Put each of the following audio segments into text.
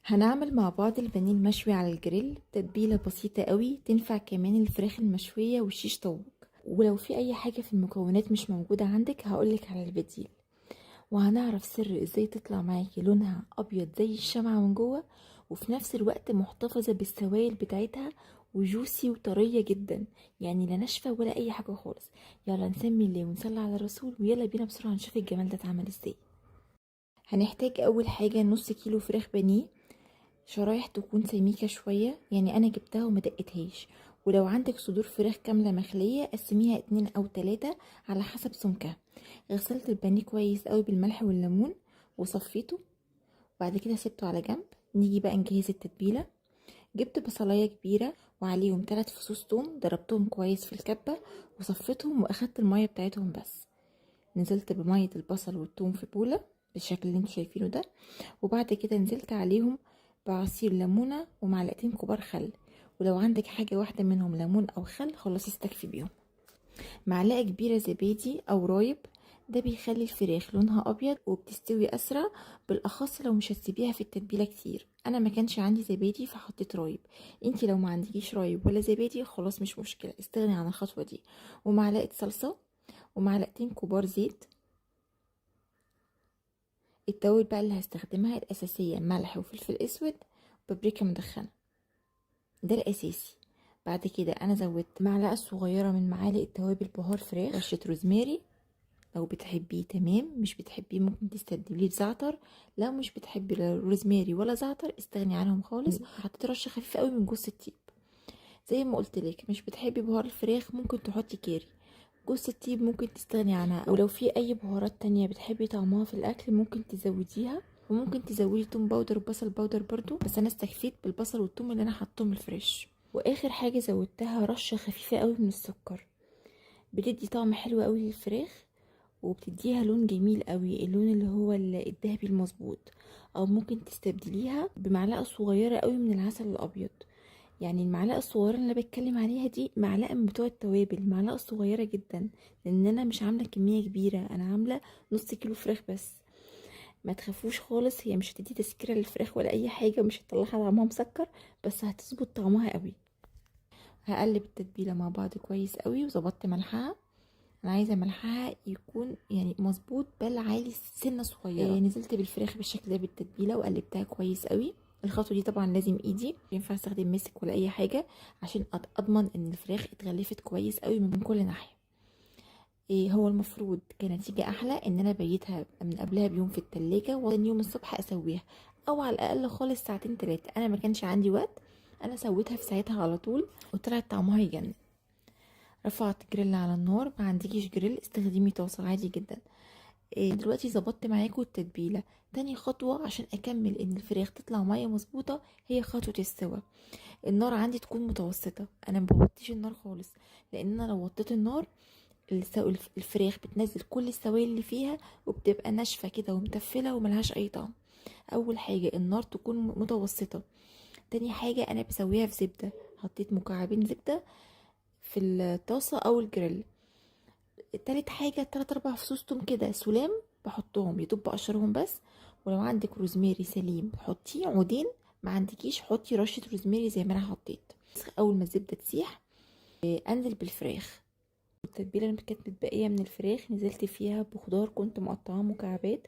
هنعمل مع بعض البانيه المشوي على الجريل. تتبيلة بسيطة قوي تنفع كمان الفراخ المشوية والشيش طاووق. ولو في اي حاجة في المكونات مش موجودة عندك هقولك على البديل. وهنعرف سر ازاي تطلع معاكي لونها ابيض زي الشمعة من جوه، وفي نفس الوقت محتفظة بالسوائل بتاعتها وجوسي وطرية جدا، يعني لا ناشفة ولا اي حاجة خالص. يلا نسمي الله ونصلي على الرسول، ويلا بينا بسرعة نشوف الجمال ده اتعمل ازاي. هنحتاج اول حاجة نص كيلو فراخ بانيه، شرايح تكون سميكة شوية، يعني انا جبتها وما دقتهاش. ولو عندك صدور فراخ كاملة مخلية قسميها 2 أو 3 على حسب سمكها. غسلت البانيه كويس قوي بالملح والليمون وصفيته، وبعد كده سبته على جنب. نيجي بقى نجهز التتبيلة. جبت بصلاية كبيرة وعليهم 3 فصوص توم، ضربتهم كويس في الكبة وصفيتهم واخدت المية بتاعتهم بس. نزلت بمية البصل والثوم في بولة بالشكل اللي انتوا شايفينه ده، وبعد كده نزلت عليهم بعصير ليمونة ومعلقتين كبار خل. ولو عندك حاجة واحدة منهم ليمون أو خل خلاص استكفي بيهم. معلقة كبيرة زبادي أو رايب، ده بيخلي الفراخ لونها أبيض وبتستوي أسرع، بالأخص لو مش هتسيبيها في التتبيلة كتير. أنا ما كانش عندي زبادي فحطيت رايب. انتي لو ما عندكيش رايب ولا زبادي خلاص مش مشكلة، استغني عن الخطوة دي. ومعلقة صلصة ومعلقتين كبار زيت. التوابل بقى اللي هستخدمها الأساسية ملح وفلفل أسود وبابريكا مدخنة، ده الأساسي. بعد كده أنا زودت معلقة صغيرة من معالق التوابل بهار فراخ، رشة روزماري لو بتحبيه تمام، مش بتحبيه ممكن تستبدليه بزعتر. لو مش بتحبي لا روزماري ولا زعتر استغني عنهم خالص. حطيت رشة خفيفة قوي من جوز الطيب. زي ما قلت لك مش بتحبي بهار الفراخ ممكن تحطي كاري. جوز الطيب ممكن تستغني عنها، ولو في اي بهارات تانية بتحبي طعمها في الاكل ممكن تزوديها. وممكن تزودي توم باودر وبصل باودر برضو، بس انا استكفيت بالبصل والثوم اللي انا حطهم الفريش. واخر حاجة زودتها رشة خفيفة قوي من السكر، بتدي طعم حلو قوي للفراخ وبتديها لون جميل قوي، اللون اللي هو الذهبي المظبوط. او ممكن تستبدليها بمعلقة صغيرة قوي من العسل الابيض. يعني المعلقه الصغيره اللي انا بتكلم عليها دي معلقه من بتوع التوابل، معلقه صغيره جدا، لان انا مش عامله كميه كبيره، انا عامله نص كيلو فراخ بس. ما تخافوش خالص، هي مش هتدي تسكيره للفراخ ولا اي حاجه، ومش هتطلعها طعمها مسكر، بس هتظبط طعمها قوي. هقلب التتبيله مع بعض كويس قوي وظبطت ملحها. انا عايزه ملحها يكون يعني مظبوط بل عالي سنه صغيره. نزلت بالفراخ بالشكل ده بالتتبيله وقلبتها كويس قوي. الخطوه دي طبعا لازم ايدي، ينفع استخدم مسك ولا اي حاجه، عشان اضمن ان الفراخ اتغلفت كويس قوي من كل ناحيه. هو المفروض كنتيجه احلى ان انا بيتها من قبلها بيوم في التلاجة، وتاني يوم الصبح اسويها، او على الاقل خالص ساعتين 3. انا ما كانش عندي وقت، انا سويتها في ساعتها على طول وطلعت طعمها يجنن. رفعت جريل على النار، ما عندكيش جريل استخدمي طاسه عادي جدا. دلوقتي ظبطت معاكم التتبيله. تاني خطوه عشان اكمل ان الفراخ تطلع ميه مظبوطه هي خطوه السوا. النار عندي تكون متوسطه، انا ما بوطيش النار خالص، لان انا لو وطيت النار الفراخ بتنزل كل السوائل اللي فيها وبتبقى ناشفه كده ومتفله وملهاش اي طعم. اول حاجه النار تكون متوسطه. تاني حاجه انا بسويها في زبده، حطيت مكعبين زبده في الطاسه او الجريل. تالت حاجة 3 4 فصوص توم كده سلام بحطهم، يدوب بقشرهم بس. ولو عندك روزماري سليم حطيه عودين، ما عندكيش حطي رشة روزماري زي ما انا حطيت. اول ما الزبدة تسيح انزل بالفراخ. التتبيلة اللي كانت متبقية من الفراخ نزلت فيها بخضار كنت مقطعاه مكعبات،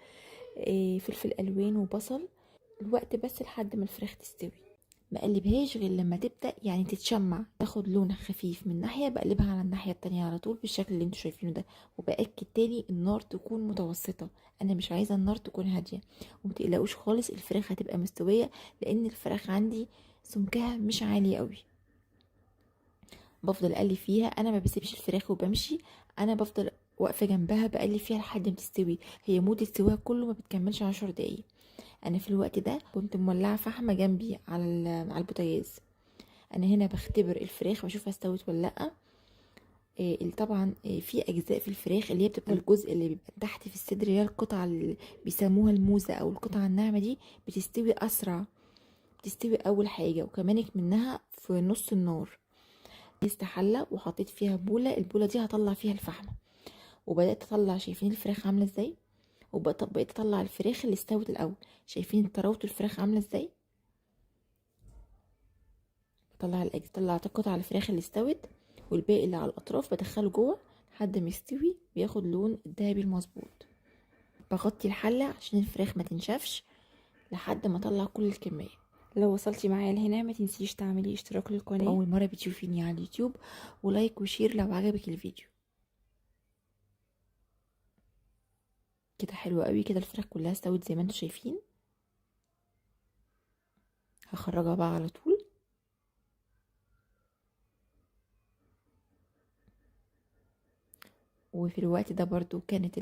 فلفل الوان وبصل. الوقت بس لحد ما الفراخ تستوي، ما اقلبهاش غير لما تبدا يعني تتشمع، تاخد لون خفيف من ناحيه بقلبها على الناحيه التانية على طول بالشكل اللي انتوا شايفينه ده. وباكد تاني النار تكون متوسطه، انا مش عايزه النار تكون هاديه. ومتقلقوش خالص الفراخ هتبقى مستويه، لان الفراخ عندي سمكها مش عالي قوي. بفضل اقلب فيها، انا ما بسيبش الفراخ وبمشي، انا بفضل واقفه جنبها بقلب فيها لحد ما تستوي. هي مده سواها كله ما بتكملش 10 دقايق. انا في الوقت ده كنت مولعه فحمه جنبي على على البوتاجاز. انا هنا بختبر الفراخ بشوفها استوت ولا لا. طبعا في اجزاء في الفراخ اللي هي بتبقى الجزء اللي بيبقى تحت في الصدر، اللي هي القطعه اللي بيسموها الموزه او القطعه الناعمه دي، بتستوي اسرع. بتستوي اول حاجه، وكمان منها في نص النار. استحله وحطيت فيها بوله، البوله دي هطلع فيها الفحمه. وبدات اطلع، شايفين الفراخ عامله ازاي؟ وبقيت اطلع الفراخ اللي استوت الاول، شايفين طراوه الفراخ عامله ازاي؟ طلعت القطع الفراخ اللي استوت، والباقي اللي على الاطراف بدخله جوه لحد ما يستوي وياخد لون الذهبي المظبوط. بغطي الحله عشان الفراخ ما تنشفش لحد ما اطلع كل الكميه. لو وصلتي معايا لهنا ما تنسيش تعملي اشتراك للقناه اول مره بتشوفيني على اليوتيوب، ولايك وشير لو عجبك الفيديو. كده حلو قوي، كده الفراخ كلها استوت زي ما انتم شايفين. هخرجها بقى على طول. وفي الوقت ده برضو كانت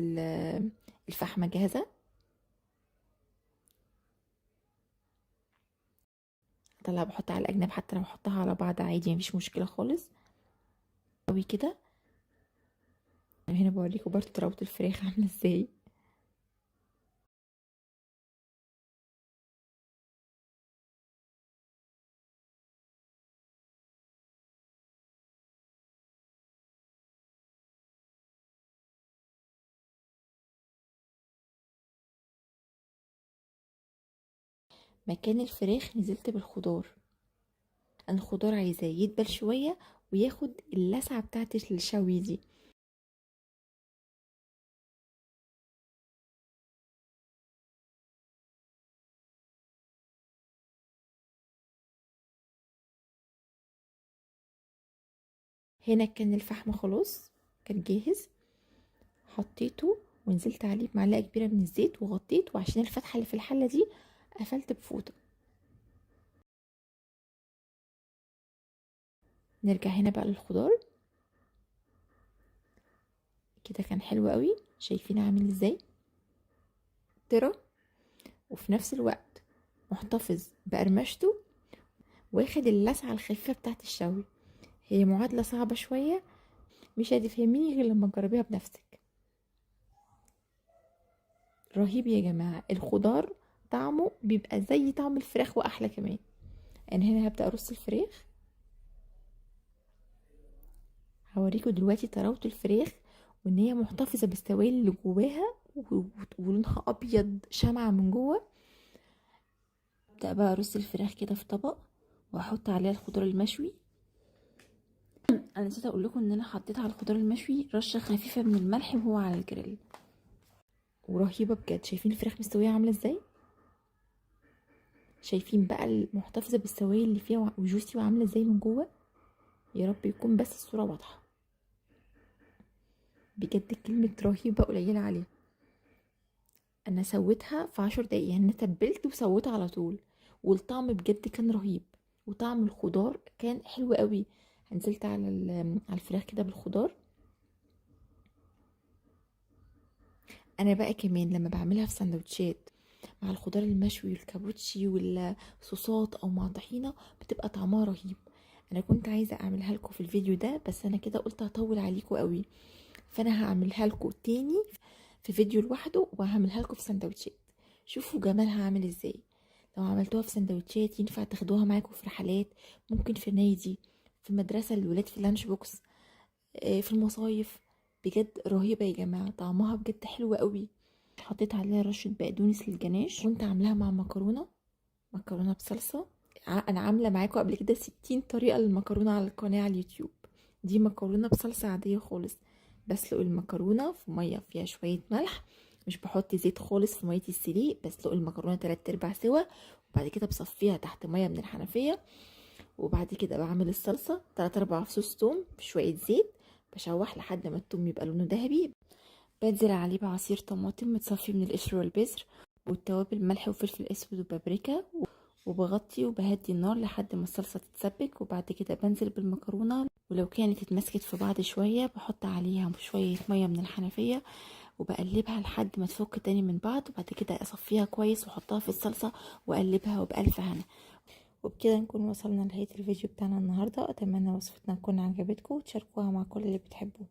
الفحمه جاهزه. طلع بحط على الاجناب، حتى لو احطها على بعض عادي مفيش مشكله خالص قوي كده. هنا بوريكم برضو طراوه الفراخ عامله ازاي. مكان الفراخ نزلت بالخضار. انا الخضار عايزاه يدبل شويه وياخد اللسعه بتاعت الشوي دي. هنا كان الفحم خلاص كان جاهز، حطيته ونزلت عليه بمعلقه كبيره من الزيت وغطيت، وعشان الفتحه اللي في الحله دي قفلت بفوطه. نرجع هنا بقى للخضار. كده كان حلو قوي، شايفين عامل ازاي طرى، وفي نفس الوقت محتفظ بقرمشته، واخد اللسعه الخفيفه بتاعت الشوي. هي معادله صعبه شويه، مش هتفهميني غير لما تجربيها بنفسك. رهيب يا جماعه، الخضار طعمه بيبقى زي طعم الفراخ واحلى كمان. انا هنا هبدا ارص الفراخ. هوريكم دلوقتي طراوه الفراخ، وان هي محتفظه بالسوائل اللي جواها ولونها ابيض شمعة من جوه. ابدا بقى ارص الفراخ كده في طبق واحط عليها الخضار المشوي. انا نسيت اقول لكم ان انا حطيت على الخضار المشوي رشه خفيفه من الملح وهو على الجريل، ورهيبه بجد. شايفين الفراخ مستويه عامله ازاي؟ شايفين بقى المحتفظه بالسوائل اللي فيها وجوسي وعامله ازاي من جوه؟ يا رب يكون بس الصوره واضحه. بجد كلمه رهيبه قليله عليها. انا سويتها في 10 دقايق، يعني انا تبلت وسويتها على طول، والطعم بجد كان رهيب، وطعم الخضار كان حلو قوي. نزلت على على الفراخ كده بالخضار. انا بقى كمان لما بعملها في سندوتشات مع الخضار المشوي والكابوتشي والصوصات او مع طحينه بتبقى طعمها رهيب. انا كنت عايزه اعملها لكم في الفيديو ده، بس انا كده قلت هطول عليكم قوي، فانا هعملها لكم تاني في فيديو لوحده، وهعملها لكم في سندوتشات. شوفوا جمالها عامل ازاي. لو عملتوها في سندوتشات ينفع تاخدوها معاكم في رحلات، ممكن في نادي، في مدرسه للولاد في اللانش بوكس، في المصايف. بجد رهيبه يا جماعه، طعمها بجد حلو قوي. حطيت عليها رشه بقدونس للجناش. كنت عاملاها مع مكرونه بصلصه. انا عامله معاكم قبل كده 60 طريقه للمكرونه على القناه على اليوتيوب. دي مكرونه بصلصه عاديه خالص. بسلق المكرونه في ميه فيها شويه ملح، مش بحط زيت خالص في ميه السليق، بسلق المكرونه 3/4 سوا، وبعد كده بصفيها تحت ميه من الحنفيه. وبعد كده بعمل الصلصه 3/4 فصوص توم في شويه زيت، بشوح لحد ما التوم يبقى لونه ذهبي. بنزل عليه بعصير طماطم متصفي من القشر والبذر، والتوابل ملح وفلفل اسود وبابريكا، وبغطي وبهدي النار لحد ما الصلصة تتسبك. وبعد كده بنزل بالمكرونة، ولو كانت اتمسكت في بعض شوية بحط عليها شوية مية من الحنفية وبقلبها لحد ما تفك تاني من بعض، وبعد كده اصفيها كويس واحطها في الصلصة واقلبها وبألف هنا. وبكده نكون وصلنا لنهاية الفيديو بتاعنا النهاردة. اتمنى وصفتنا تكون عجبتكم وتشاركوها مع كل اللي بتحبوه.